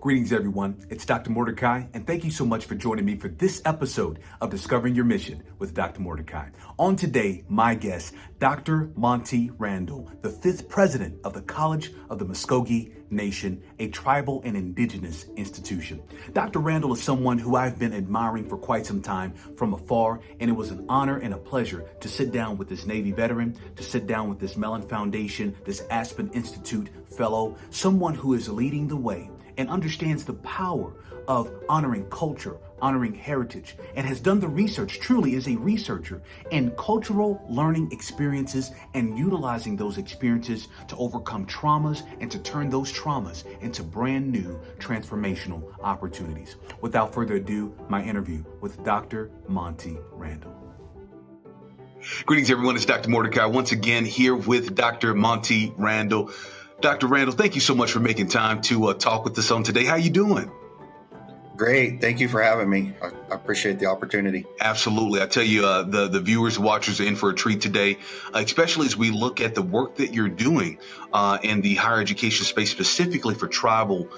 Greetings, everyone. It's Dr. Mordecai, and thank you so much for joining me for this episode of Discovering Your Mission with Dr. Mordecai. On today, my guest, Dr. Monte Randall, the 5th president of the College of the Muscogee Nation, a tribal and indigenous institution. Dr. Randall is someone who I've been admiring for quite some time from afar, and it was an honor and a pleasure to sit down with this Navy veteran, to sit down with this Mellon Foundation, this Aspen Institute fellow, someone who is leading the way and understands the power of honoring culture, honoring heritage, and has done the research, truly is a researcher in cultural learning experiences and utilizing those experiences to overcome traumas and to turn those traumas into brand new transformational opportunities. Without further ado, my interview with Dr. Monte Randall. Greetings, everyone. It's Dr. Mordecai once again here with Dr. Monte Randall. Dr. Randall, thank you so much for making time to talk with us on today. How you doing? Great. Thank you for having me. I appreciate the opportunity. Absolutely. I tell you, the viewers, watchers are in for a treat today, especially as we look at the work that you're doing in the higher education space, specifically for tribal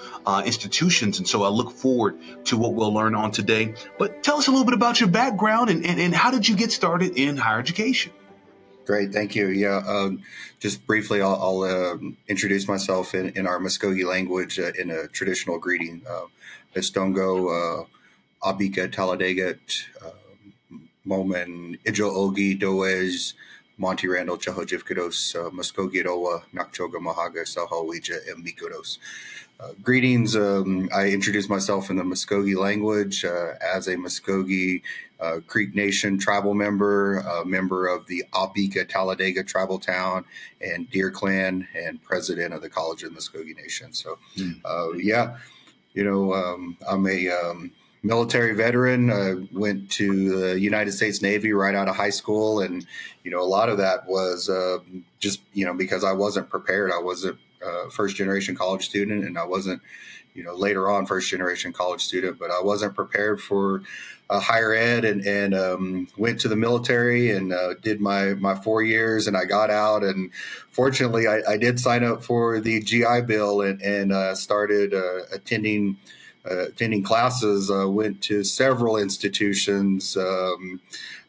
institutions. And so I look forward to what we'll learn on today. But tell us a little bit about your background and how did you get started in higher education? Great. Thank you. Yeah. Just briefly, I'll introduce myself in our Muscogee language in a traditional greeting. Estongo, Apekv-Tvlledegv, Momen, Ijo Ogi, Doez, Monte Randall, Chahojivkados, Muscogee Roa, Nakchoga Mahaga, Sahawija, and Mikodos. Greetings. I introduced myself in the Muscogee language as a Muscogee Creek Nation tribal member, a member of the Apekv-Tvlledegv tribal town, and Deer Clan, and president of the College of the Muscogee Nation. So, I'm a military veteran. I went to the United States Navy right out of high school. And, a lot of that was just, because I wasn't prepared. I wasn't a first-generation college student, and I wasn't, later on first-generation college student, but I wasn't prepared for higher ed and went to the military and did my 4 years, and I got out. And fortunately, I did sign up for the GI Bill and started attending classes. Went to several institutions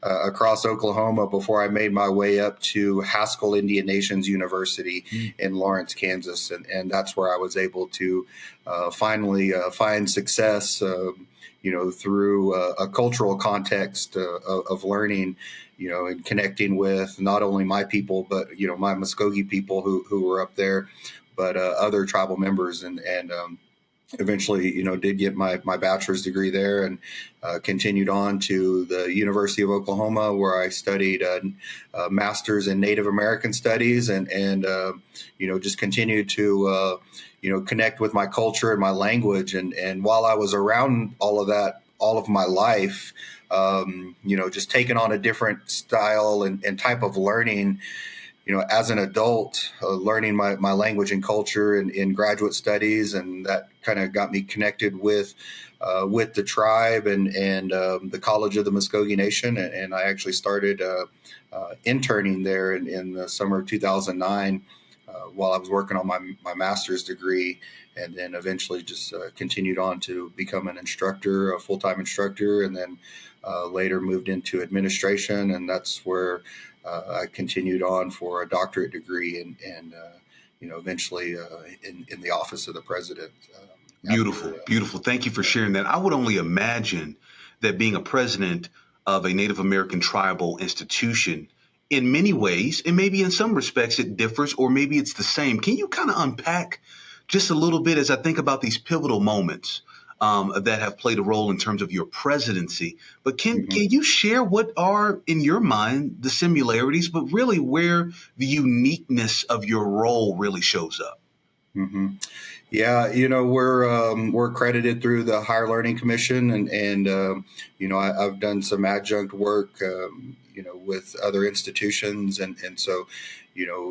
across Oklahoma before I made my way up to Haskell Indian Nations University in Lawrence, Kansas. And that's where I was able to finally find success, through a cultural context of learning, and connecting with not only my people, but, my Muscogee people who were up there, but other tribal members. And eventually, did get my bachelor's degree there and continued on to the University of Oklahoma, where I studied a master's in Native American studies and just continued to, connect with my culture and my language. And while I was around all of that, all of my life, just taking on a different style and type of learning, as an adult, learning my language and culture in graduate studies, and that kind of got me connected with the tribe and the College of the Muscogee Nation. And I actually started interning there in the summer of 2009 while I was working on my master's degree, and then eventually just continued on to become an instructor, a full-time instructor, and then later moved into administration, and that's where I continued on for a doctorate degree and eventually in the office of the president. Beautiful. Thank you for sharing that. I would only imagine that being a president of a Native American tribal institution, in many ways, and maybe in some respects it differs, or maybe it's the same. Can you kind of unpack just a little bit as I think about these pivotal moments that have played a role in terms of your presidency? But can you share what are, in your mind, the similarities, but really where the uniqueness of your role really shows up? Mm-hmm. Yeah, we're accredited through the Higher Learning Commission, and I've done some adjunct work, with other institutions, and so,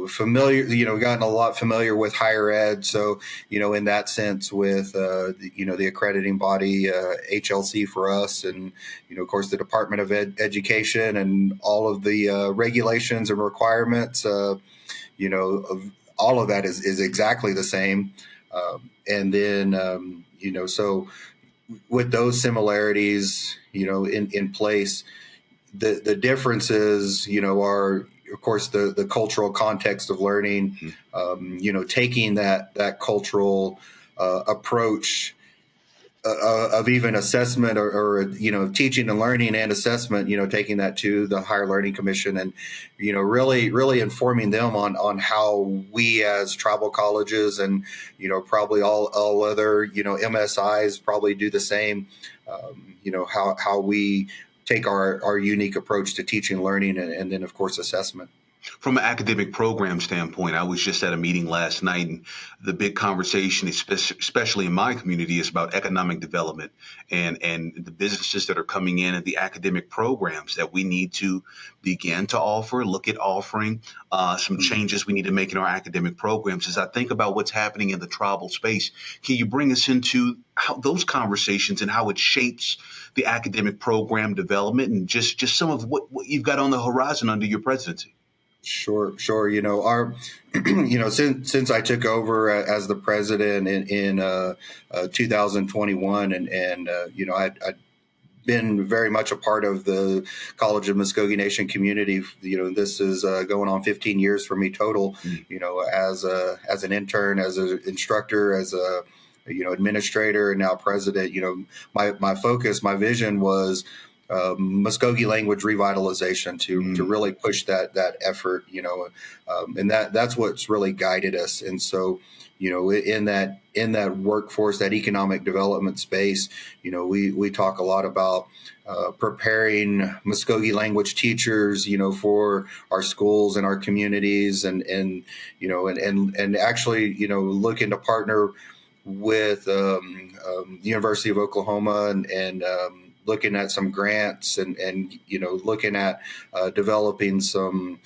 familiar, gotten a lot familiar with higher ed. So, in that sense, with the accrediting body, HLC for us, and of course the Department of Education and all of the regulations and requirements, all of that is exactly the same. And then, so with those similarities, in place, the differences, are, of course, the cultural context of learning, taking that cultural approach of even assessment or teaching and learning and assessment, taking that to the Higher Learning Commission and, really informing them on how we as tribal colleges and, probably all other, MSIs probably do the same, how we take our unique approach to teaching, learning, and then, of course, assessment. From an academic program standpoint, I was just at a meeting last night, and the big conversation, especially in my community, is about economic development and the businesses that are coming in and the academic programs that we need to begin to look at offering some changes we need to make in our academic programs. As I think about what's happening in the tribal space, can you bring us into how those conversations and how it shapes the academic program development and just some of what you've got on the horizon under your presidency? Sure. Our, since I took over as the president in 2021, and I'd been very much a part of the College of Muscogee Nation community. This is going on 15 years for me total. As an intern, as an instructor, as a administrator, and now president. My focus, my vision was Muscogee language revitalization to really push that effort, and that's what's really guided us. And so, in that workforce, that economic development space, we talk a lot about preparing Muscogee language teachers, for our schools and our communities, and actually, looking to partner with the University of Oklahoma and looking at some grants and looking at developing some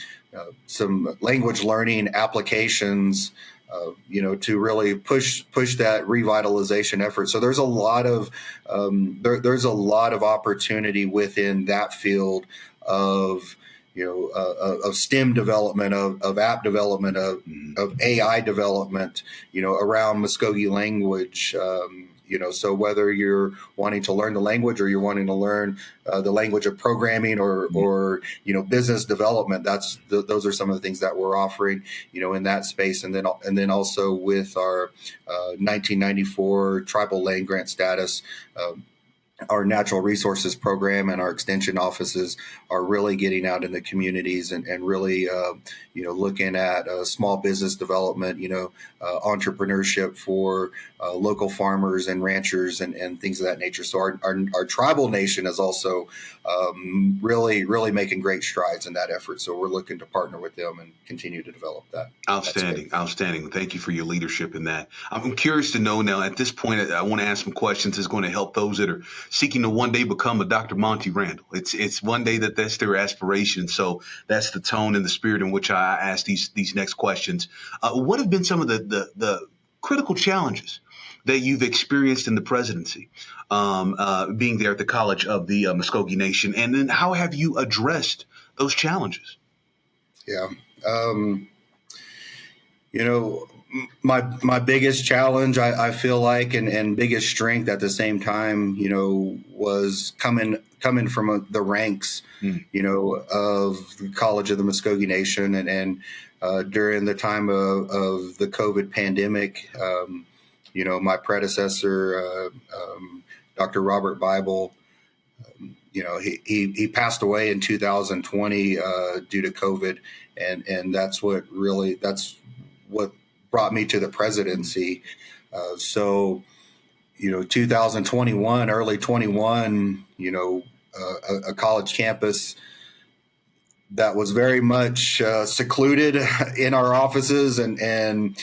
language learning applications, to really push that revitalization effort. So there's a lot of opportunity within that field of STEM development, of app development, of AI development, around Muscogee language. So whether you're wanting to learn the language or you're wanting to learn the language of programming or business development, those are some of the things that we're offering, in that space. And then also with our 1994 tribal land grant status, our natural resources program and our extension offices are really getting out in the communities and really, looking at small business development, entrepreneurship for local farmers and ranchers and things of that nature. So our tribal nation is also really, really making great strides in that effort. So we're looking to partner with them and continue to develop that. Outstanding. Thank you for your leadership in that. I'm curious to know now, at this point, I want to ask some questions that's going to help those that are seeking to one day become a Dr. Monte Randall. It's one day that's their aspiration. So that's the tone and the spirit in which I ask these next questions. What have been some of the critical challenges that you've experienced in the presidency, being there at the College of the Muscogee Nation, and then how have you addressed those challenges? Yeah. My biggest challenge, I feel like, and biggest strength at the same time, was coming from the ranks, of the College of the Muscogee Nation, and during the time of the COVID pandemic, my predecessor, Dr. Robert Bible, he passed away in 2020 due to COVID, and that's what brought me to the presidency. So 2021, early 21, a college campus that was very much secluded in our offices and in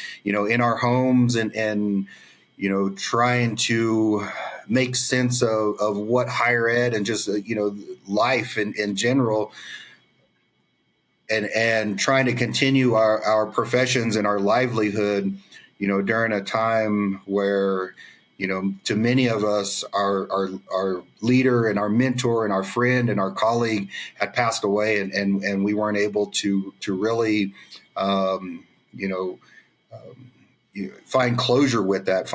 our homes and trying to make sense of what higher ed and just life in general, and trying to continue our professions and our livelihood, during a time where, to many of us, our leader and our mentor and our friend and our colleague had passed away, and we weren't able to really, find closure with that.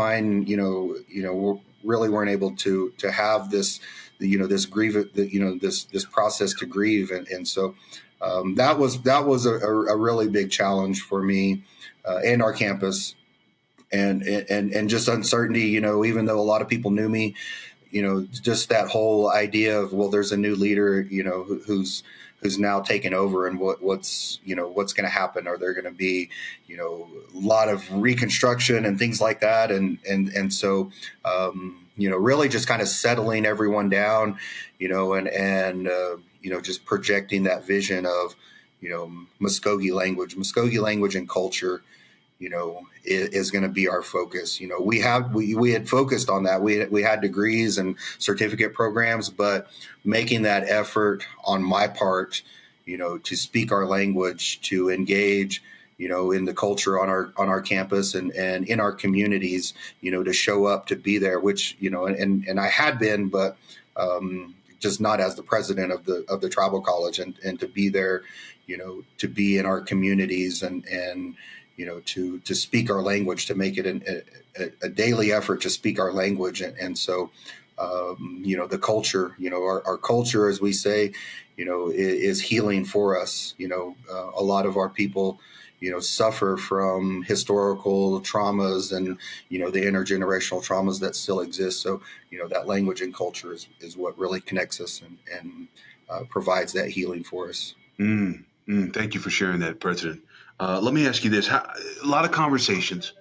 Really weren't able to have this, this this process to grieve, and so that was a really big challenge for me and our campus, and just uncertainty. Even though a lot of people knew me, just that whole idea of, well, there's a new leader, who's now taken over, and what's going to happen? Are there going to be, a lot of reconstruction and things like that? And so, really just kind of settling everyone down, and just projecting that vision of, Muscogee language and culture, is going to be our focus. We had focused on that. We had degrees and certificate programs, but making that effort on my part, to speak our language, to engage, in the culture on our campus and in our communities, to show up, to be there, which, and I had been, but just not as the president of the tribal college, and to be there, to be in our communities and to speak our language, to make it a daily effort to speak our language. And so, the culture, our culture, as we say, is healing for us. A lot of our people, suffer from historical traumas and, the intergenerational traumas that still exist. So, that language and culture is what really connects us and provides that healing for us. Thank you for sharing that, President. Let me ask you this. A lot of conversations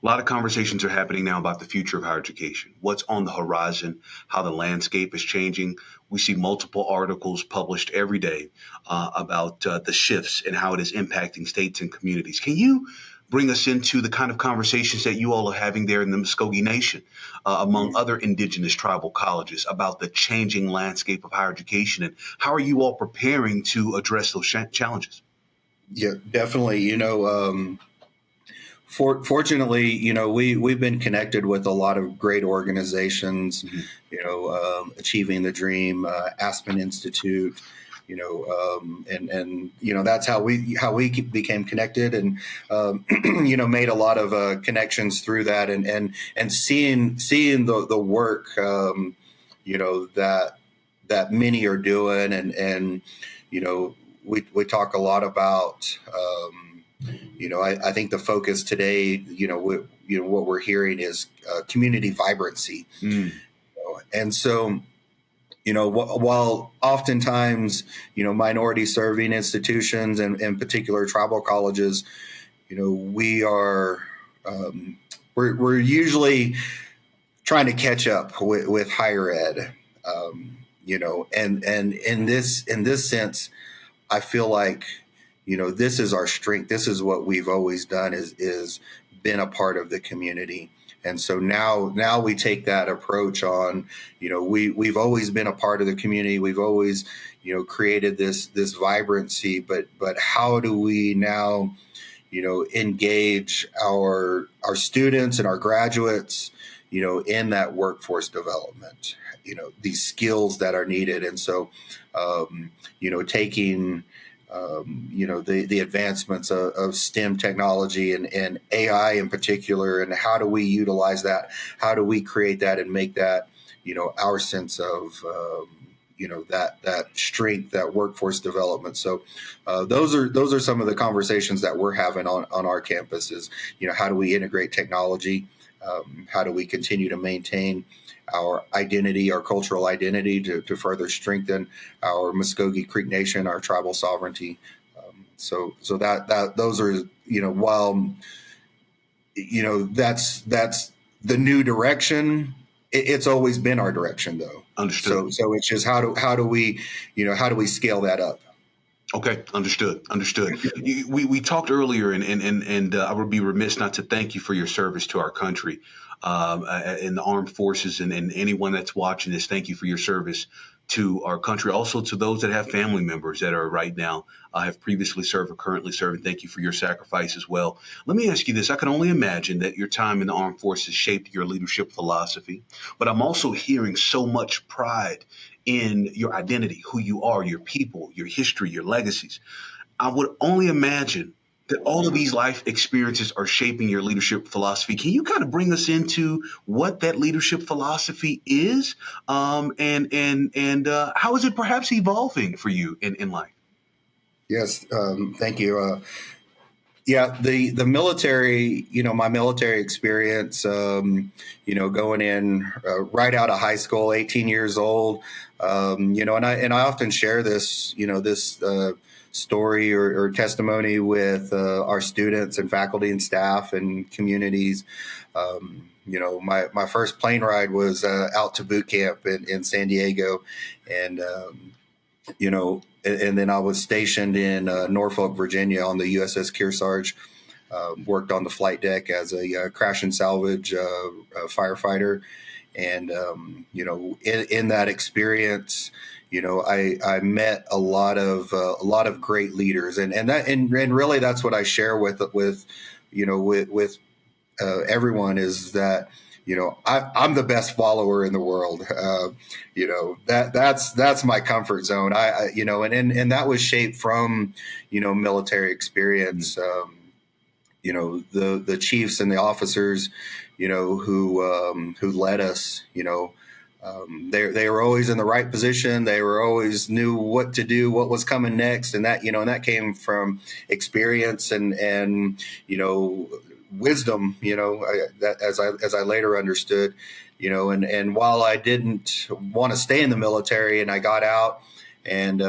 are happening now about the future of higher education, what's on the horizon, how the landscape is changing. We see multiple articles published every day about the shifts and how it is impacting states and communities. Can you bring us into the kind of conversations that you all are having there in the Muscogee Nation, among other indigenous tribal colleges, about the changing landscape of higher education, and how are you all preparing to address those challenges? Yeah, definitely. Fortunately, we've been connected with a lot of great organizations, Achieving the Dream, Aspen Institute, and that's how we became connected, and made a lot of connections through that, and seeing the work that many are doing, and we talk a lot about. I think the focus today, what we're hearing is community vibrancy. And so, while oftentimes, minority serving institutions and in particular tribal colleges, we are, we're usually trying to catch up with higher ed, and in this sense, I feel like, this is our strength. This is what we've always done is been a part of the community. And so now we take that approach on, we've always been a part of the community. We've always, created this vibrancy, but how do we now, engage our students and our graduates, in that workforce development, these skills that are needed. And so, taking, the advancements of STEM technology and AI in particular, and how do we utilize that? How do we create that and make that, our sense of, that strength, that workforce development. So those are some of the conversations that we're having on our campuses. How do we integrate technology? How do we continue to maintain our identity, our cultural identity, to further strengthen our Muscogee Creek Nation, our tribal sovereignty. So that those are, while, that's the new direction. It's always been our direction, though. Understood. So it's just how do we scale that up? Okay, understood. We talked earlier, and I would be remiss not to thank you for your service to our country, in the armed forces, and anyone that's watching this. Thank you for your service to our country. Also to those that have family members that are right now have previously served or currently serving. Thank you for your sacrifice as well. Let me ask you this. I can only imagine that your time in the armed forces shaped your leadership philosophy, but I'm also hearing so much pride in your identity, who you are, your people, your history, your legacies. I would only imagine that all of these life experiences are shaping your leadership philosophy. Can you kind of bring us into what that leadership philosophy is, and how is it perhaps evolving for you in life? Yes, thank you. Yeah, the military, my military experience, going in right out of high school, 18 years old, and I often share this, this story or testimony with our students and faculty and staff and communities. My first plane ride was out to boot camp in San Diego, and and then I was stationed in Norfolk, Virginia on the USS Kearsarge. Worked on the flight deck as a crash and salvage firefighter. And, in that experience, I met a lot of great leaders, and really that's what I share with everyone, is that, I'm the best follower in the world. That's my comfort zone. And that was shaped from, military experience. The chiefs and the officers, who led us, they were always in the right position. They were always knew what to do, what was coming next. And that came from experience and wisdom, as I later understood, and while I didn't want to stay in the military and I got out and,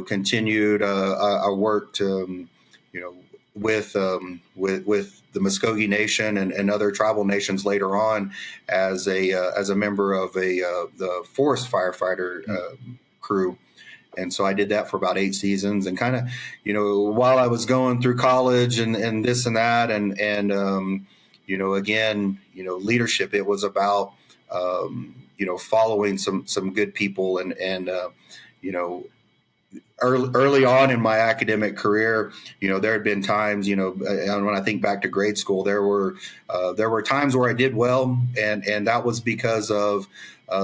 continued, I worked, with the Muscogee Nation and other tribal nations later on as a member of the forest firefighter crew. And so I did that for about 8 seasons, and kind of, while I was going through college and this and that, and again, leadership, it was about, following some good people and early on in my academic career, there had been times, and when I think back to grade school, there were times where I did well, and that was because of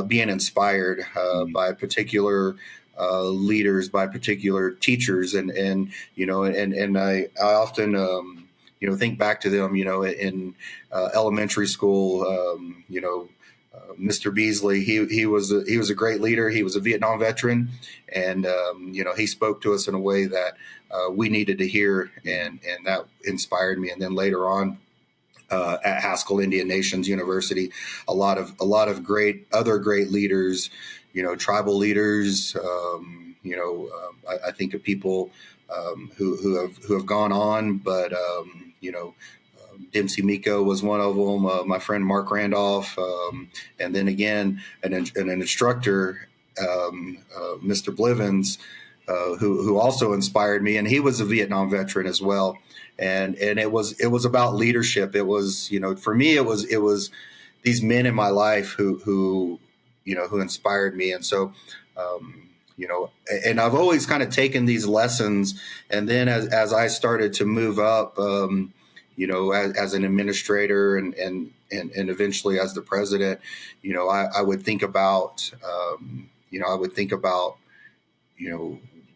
being inspired by particular leaders, by particular teachers, and I often think back to them, in elementary school, Mr. Beasley, he was a great leader. He was a Vietnam veteran, and he spoke to us in a way that we needed to hear, and that inspired me. And then later on, at Haskell Indian Nations University, a lot of other great leaders, tribal leaders. I think of people who have gone on, but Dempsey Miko was one of them. My friend Mark Randolph, and then again an instructor, Mr. Blivens, who also inspired me, and he was a Vietnam veteran as well. And it was about leadership. It was, for me, it was these men in my life who inspired me. And so, and I've always kind of taken these lessons, and then as I started to move up, as an administrator and eventually as the president, I would think about,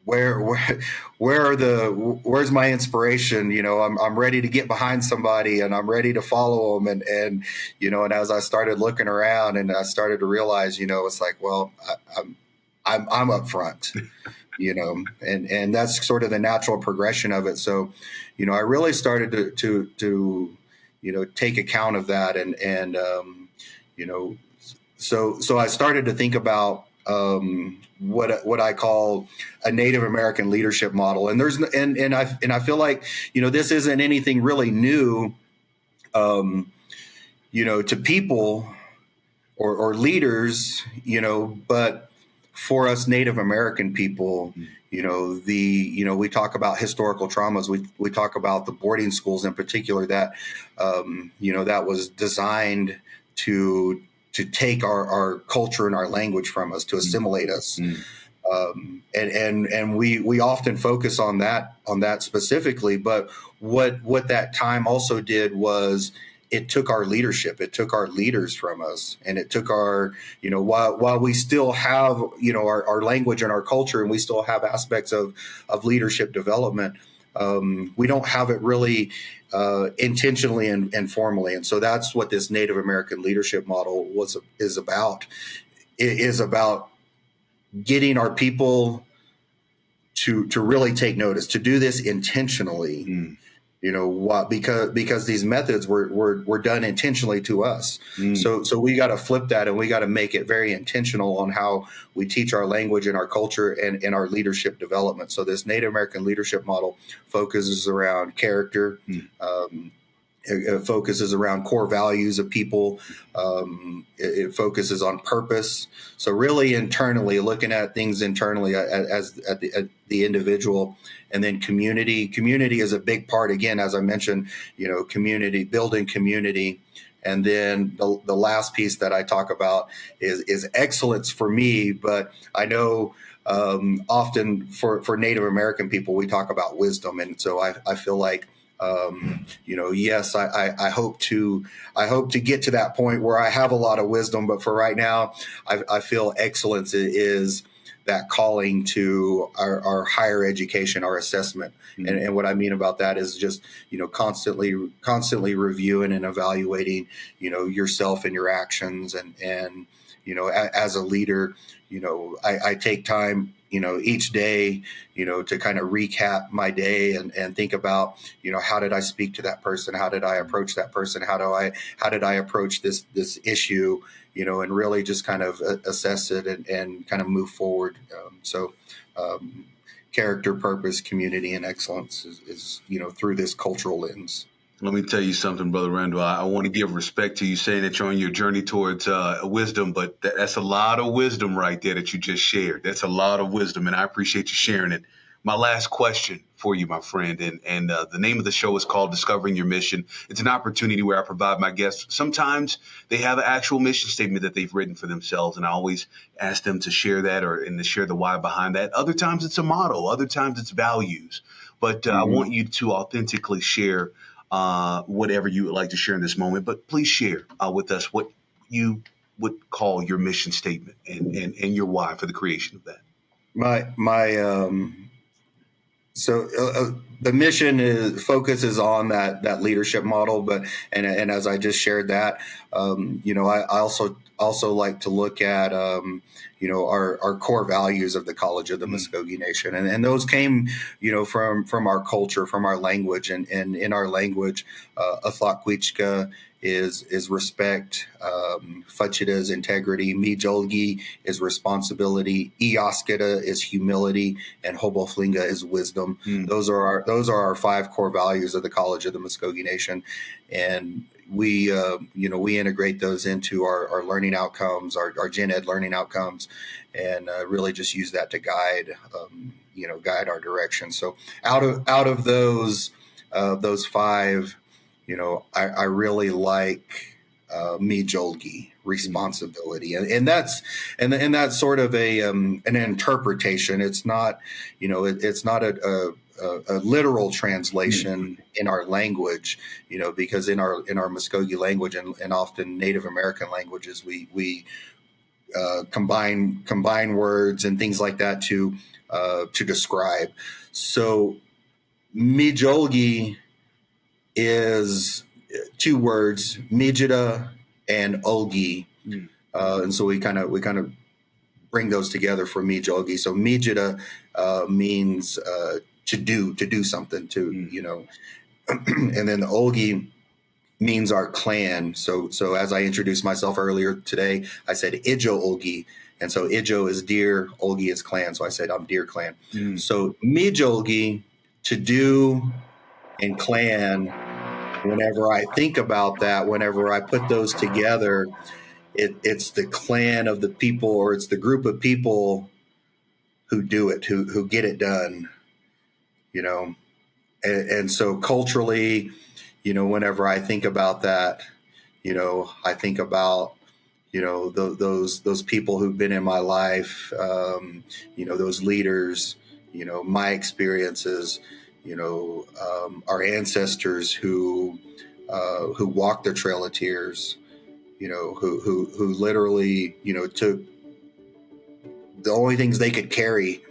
where's my inspiration? I'm ready to get behind somebody, and I'm ready to follow them. And as I started looking around, and I started to realize, it's like, well, I'm up front, and that's sort of the natural progression of it. So, I really started to take account of that. And so I started to think about, what I call a Native American leadership model. And I feel like, this isn't anything really new, to people or leaders, but for us Native American people, we talk about historical traumas. We talk about the boarding schools in particular that, that was designed to take our culture and our language from us, to assimilate us. And we often focus on that specifically. But what that time also did was it took our leadership, it took our leaders from us, and it took our, while we still have, our language and our culture, and we still have aspects of leadership development, we don't have it really intentionally and formally. And so that's what this Native American leadership model is about. It is about getting our people to really take notice, to do this intentionally. What? Because these methods were done intentionally to us. So we got to flip that, and we got to make it very intentional on how we teach our language and our culture and our leadership development. So this Native American leadership model focuses around character. It focuses around core values of people. It focuses on purpose. So really internally, looking at things internally at the individual, and then community. Community is a big part. Again, as I mentioned, community, building community. And then the last piece that I talk about is excellence for me. But I know often for Native American people, we talk about wisdom. And so I feel like, yes, I hope to get to that point where I have a lot of wisdom, but for right now, I feel excellence is that calling to our higher education, our assessment. And what I mean about that is just, constantly reviewing and evaluating, yourself and your actions. And as a leader, I take time, each day, to kind of recap my day and think about, how did I speak to that person? How did I approach that person? How did I approach this issue? And really just kind of assess it and kind of move forward. Character, purpose, community, and excellence is through this cultural lens. Let me tell you something, Brother Randall. I want to give respect to you saying that you're on your journey towards wisdom, but that's a lot of wisdom right there that you just shared. That's a lot of wisdom, and I appreciate you sharing it. My last question for you, my friend, and the name of the show is called Discovering Your Mission. It's an opportunity where I provide my guests. Sometimes they have an actual mission statement that they've written for themselves, and I always ask them to share that and to share the why behind that. Other times it's a motto. Other times it's values. But I want you to authentically share whatever you would like to share in this moment, but please share with us what you would call your mission statement and your why for the creation of that. The mission focuses on that leadership model, but as I just shared that, I also like to look at our core values of the College of the Muscogee Nation, and those came from our culture, from our language, and in our language, Athlakwichka is respect, Fachida is integrity, Mijolgi is responsibility, Iasketa is humility, and Hoboflinga is wisdom. Those are our 5 core values of the College of the Muscogee Nation, and we integrate those into our learning outcomes, our gen ed learning outcomes, and really just use that to guide our direction. So out of those 5. I really like Mijolgi, responsibility, and that's sort of an interpretation. It's not it's not a literal translation in our language, because in our Muscogee language and often Native American languages, we combine words and things like that to describe. So Mijolgi is 2 words, Mijida and Olgi, and so we kind of bring those together for Mijolgi. So Mijida means to do something, and then the Olgi means our clan. So as I introduced myself earlier today, I said Ijo Olgi, and so Ijo is deer, Olgi is clan. So I said I'm deer clan. So Mijolgi, to do, and clan. Whenever I think about that, whenever I put those together, it's the clan of the people, or it's the group of people who do it, who get it done, and so culturally, whenever I think about that, I think about, those people who've been in my life, those leaders, my experiences, our ancestors who walked the Trail of Tears, who literally, took the only things they could carry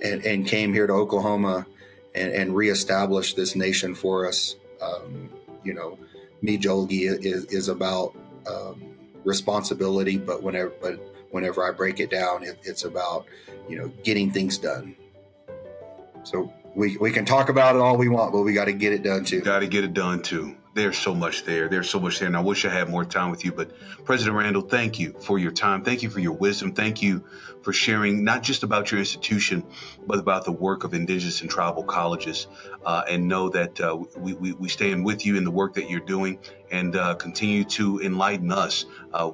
and came here to Oklahoma and reestablish this nation for us. Mvskoke is about responsibility, but whenever I break it down, it's about getting things done. So we can talk about it all we want, but we got to get it done too. Got to get it done too. There's so much there. There's so much there. And I wish I had more time with you. But President Randall, thank you for your time. Thank you for your wisdom. Thank you for sharing not just about your institution, but about the work of indigenous and tribal colleges. And know that we stand with you in the work that you're doing, and continue to enlighten us.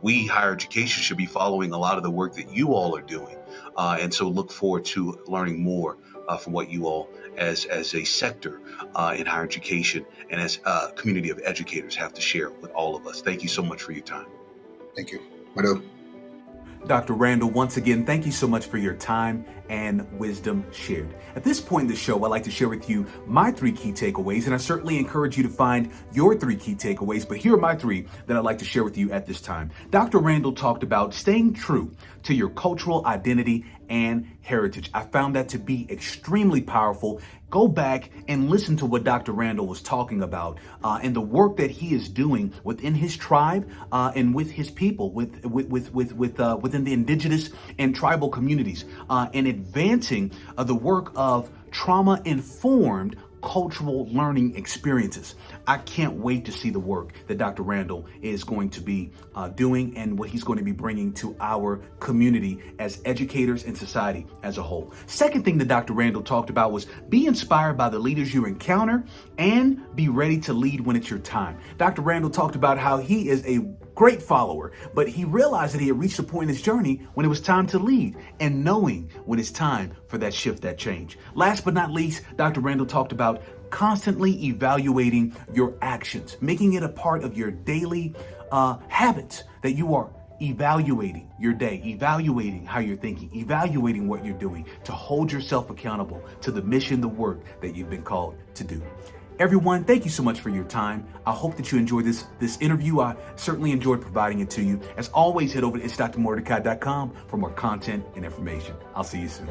We, higher education, should be following a lot of the work that you all are doing. And so look forward to learning more from what you all as a sector in higher education and as a community of educators have to share with all of us. Thank you so much for your time. Thank you. Hello. Dr. Randall, once again, thank you so much for your time and wisdom shared. At this point in the show, I'd like to share with you my 3 key takeaways, and I certainly encourage you to find your 3 key takeaways, but here are my 3 that I'd like to share with you at this time. Dr. Randall talked about staying true to your cultural identity and heritage. I found that to be extremely powerful. Go back and listen to what Dr. Randall was talking about and the work that he is doing within his tribe and with his people, within the indigenous and tribal communities, and advancing the work of trauma-informed cultural learning experiences. I can't wait to see the work that Dr. Randall is going to be doing and what he's going to be bringing to our community as educators and society as a whole. Second thing that Dr. Randall talked about was be inspired by the leaders you encounter and be ready to lead when it's your time. Dr. Randall talked about how he is a great follower, but he realized that he had reached a point in his journey when it was time to lead, and knowing when it's time for that shift, that change. Last but not least, Dr. Randall talked about constantly evaluating your actions, making it a part of your daily habits, that you are evaluating your day, evaluating how you're thinking, evaluating what you're doing to hold yourself accountable to the mission, the work that you've been called to do. Everyone, thank you so much for your time. I hope that you enjoyed this interview. I certainly enjoyed providing it to you. As always, head over to itsdrmordecai.com for more content and information. I'll see you soon.